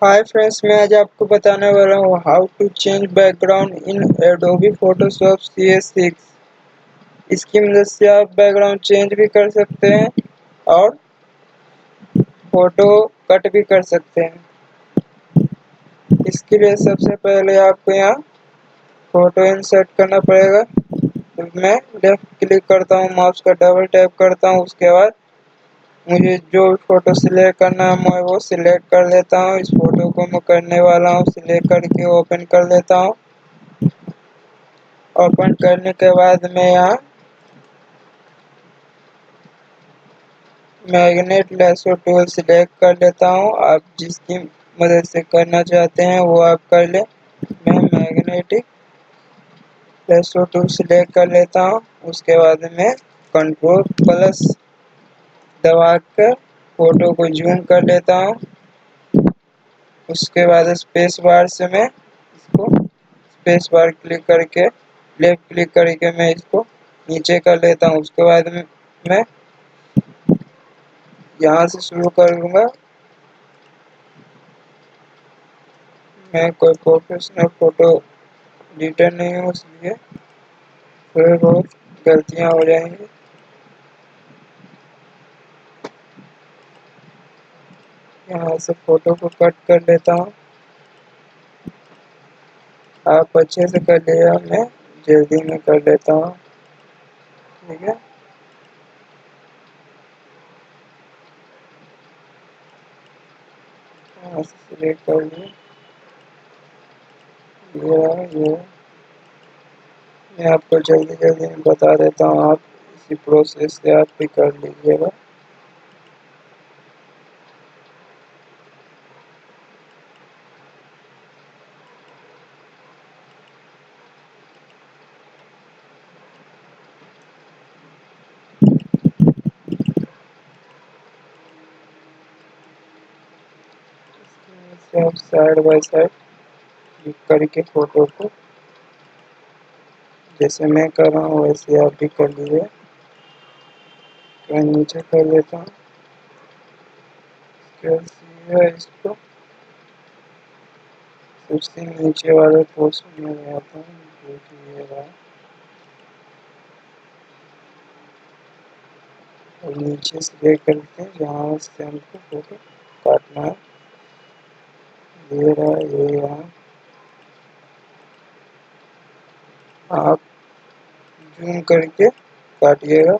Hi friends, मैं आज आपको बताने वाला हूँ how to change background in Adobe Photoshop cs6। इसकी मदद से आप बैकग्राउंड चेंज भी कर सकते हैं और फोटो कट भी कर सकते हैं। इसके लिए सबसे पहले आपको यहाँ फोटो इंसर्ट करना पड़ेगा। तो मैं लेफ्ट क्लिक करता हूँ, माउस का डबल टैप करता हूँ। उसके बाद मुझे जो फोटो सिलेक्ट करना है मैं वो सिलेक्ट कर लेता हूँ। इस फोटो को मैं करने वाला हूँ, सिलेक्ट करके ओपन कर लेता हूँ। ओपन करने के बाद मैं यहाँ मैग्नेट लैसो टूल सिलेक्ट कर लेता हूँ। आप जिसकी मदद से करना चाहते हैं वो आप कर लें। मैं मैग्नेटिक लैसो टूल सिलेक्ट कर लेता हूँ। उसके बाद मैं कंट्रोल प्लस दबा कर फोटो को जूम कर लेता हूँ। उसके बाद स्पेस बार से मैं इसको स्पेस बार क्लिक करके लेफ्ट क्लिक करके मैं इसको नीचे कर लेता हूँ। उसके बाद मैं यहाँ से शुरू करूँगा। मैं कोई प्रोफेशनल फोटो एडिटर नहीं हूँ, इसलिए थोड़ी बहुत गलतियाँ हो जाएंगी। यहाँ से फोटो को कट कर लेता हूँ। आप अच्छे से कर लिएगा, मैं जल्दी में कर लेता हूँ। ठीक है, यहाँ से सिलेक्ट कर लिए। ये मैं आपको जल्दी जल्दी में बता देता हूँ, आप इसी प्रोसेस से आप भी कर लीजिएगा। आप साइड बाय साइड क्लिक करके फोटो को जैसे मैं कर रहा हूँ वैसे आप भी कर लीजिए। मैं नीचे कर लेता हूँ। इसको सबसे नीचे वाले पोर्शन में आता हूँ, जो कि ये रहा। और नीचे से करते हैं जहाँ से हमको फोटो काटना है। ये रहा, ये रहा। आप जूम करके काटिएगा।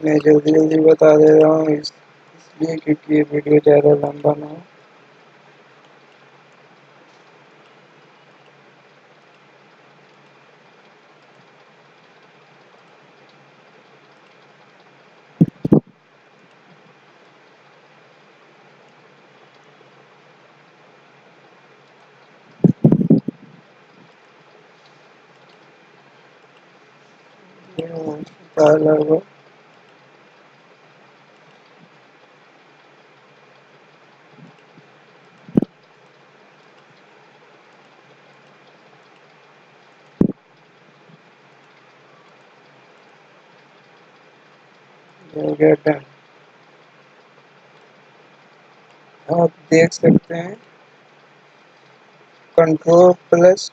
मैं जल्दी जल्दी बता दे रहा हूँ इसलिए क्योंकि ये वीडियो ज़्यादा लंबा ना हो। लगभग हो गया डन। आप देख सकते हैं कंट्रोल प्लस